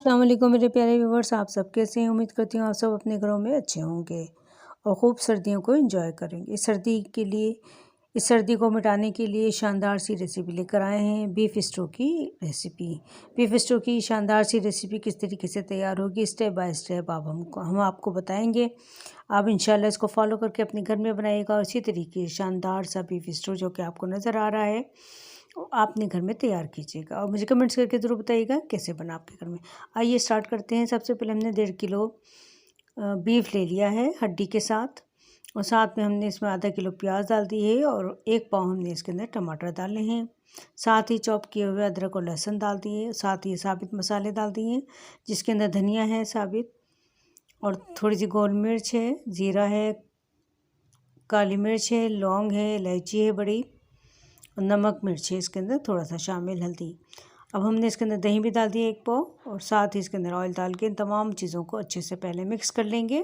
अस्सलाम वालेकुम मेरे प्यारे व्यूवर्स, आप सब कैसे हैं। उम्मीद करती हूँ आप सब अपने घरों में अच्छे होंगे और ख़ूब सर्दियों को एंजॉय करेंगे। इस सर्दी को मिटाने के लिए शानदार सी रेसिपी लेकर आए हैं, बीफ स्टू की रेसिपी। बीफ स्टू की शानदार सी रेसिपी किस तरीके से तैयार होगी स्टेप बाय स्टेप हम आपको बताएंगे। आप इंशाल्लाह इसको फॉलो करके अपने घर में बनाइएगा और इसी तरीके शानदार सा बीफ स्टू जो कि आपको नज़र आ रहा है आपने घर में तैयार कीजिएगा और मुझे कमेंट्स करके ज़रूर बताइएगा कैसे बना आपके घर में। आइए स्टार्ट करते हैं। सबसे पहले हमने 1.5 किलो बीफ ले लिया है हड्डी के साथ, और साथ में हमने इसमें आधा किलो प्याज डाल दी है और 1 पाव हमने इसके अंदर टमाटर डाले हैं। साथ ही चॉप किए हुए अदरक और लहसुन डाल दिए। साथ ही साबित मसाले डाल दिए जिसके अंदर धनिया है साबित, और थोड़ी सी गोल मिर्च है, ज़ीरा है, काली मिर्च है, लौंग है, इलायची है बड़ी, और नमक मिर्च है इसके अंदर थोड़ा सा शामिल, हल्दी। अब हमने इसके अंदर दही भी डाल दिया 1 पाव, और साथ ही इसके अंदर ऑयल डाल के इन तमाम चीज़ों को अच्छे से पहले मिक्स कर लेंगे।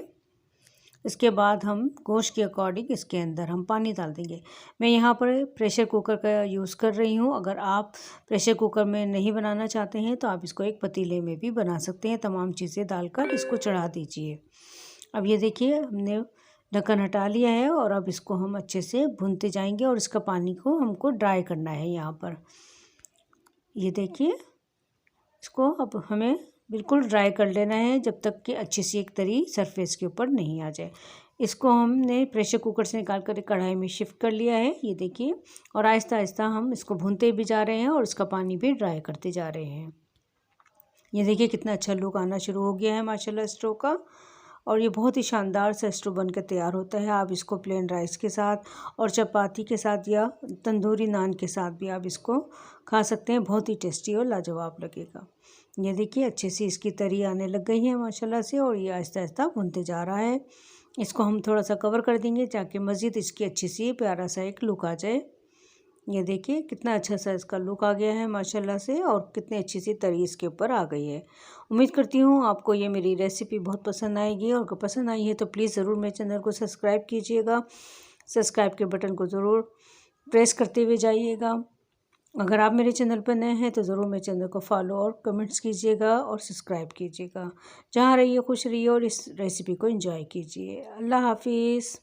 इसके बाद हम गोश्त के अकॉर्डिंग इसके अंदर हम पानी डाल देंगे। मैं यहाँ पर प्रेशर कुकर का यूज़ कर रही हूँ। अगर आप प्रेशर कुकर में नहीं बनाना चाहते हैं तो आप इसको एक पतीले में भी बना सकते हैं। तमाम चीज़ें डालकर इसको चढ़ा दीजिए। अब ये देखिए हमने ढक्कन हटा लिया है और अब इसको हम अच्छे से भूनते जाएंगे और इसका पानी को हमको ड्राई करना है। यहाँ पर ये देखिए इसको अब हमें बिल्कुल ड्राई कर लेना है जब तक कि अच्छी सी एक तरी सरफेस के ऊपर नहीं आ जाए। इसको हमने प्रेशर कुकर से निकाल कर कढ़ाई में शिफ्ट कर लिया है, ये देखिए, और आहिस्ता आहिस्ता हम इसको भूनते भी जा रहे हैं और इसका पानी भी ड्राई करते जा रहे हैं। ये देखिए कितना अच्छा लुक आना शुरू हो गया है माशाल्लाह स्टू का, और ये बहुत ही शानदार सा स्टू बनकर तैयार होता है। आप इसको प्लेन राइस के साथ और चपाती के साथ या तंदूरी नान के साथ भी आप इसको खा सकते हैं। बहुत ही टेस्टी और लाजवाब लगेगा। ये देखिए अच्छे से इसकी तरी आने लग गई है माशाल्लाह से, और ये आहिस्ता आहिस्ता भुनते जा रहा है। इसको हम थोड़ा सा कवर कर देंगे ताकि मज़ीद इसकी अच्छी सी प्यारा सा एक लुक आ जाए। ये देखिए कितना अच्छा सा इसका लुक आ गया है माशाल्लाह से, और कितनी अच्छी सी तरी इसके ऊपर आ गई है। उम्मीद करती हूँ आपको ये मेरी रेसिपी बहुत पसंद आएगी, और अगर पसंद आई है तो प्लीज़ ज़रूर मेरे चैनल को सब्सक्राइब कीजिएगा। सब्सक्राइब के बटन को ज़रूर प्रेस करते हुए जाइएगा। अगर आप मेरे चैनल पर नए हैं तो ज़रूर मेरे चैनल को फॉलो और कमेंट्स कीजिएगा और सब्सक्राइब कीजिएगा। जहाँ रहिए खुश रहिए और इस रेसिपी को एंजॉय कीजिए। अल्लाह हाफिज़।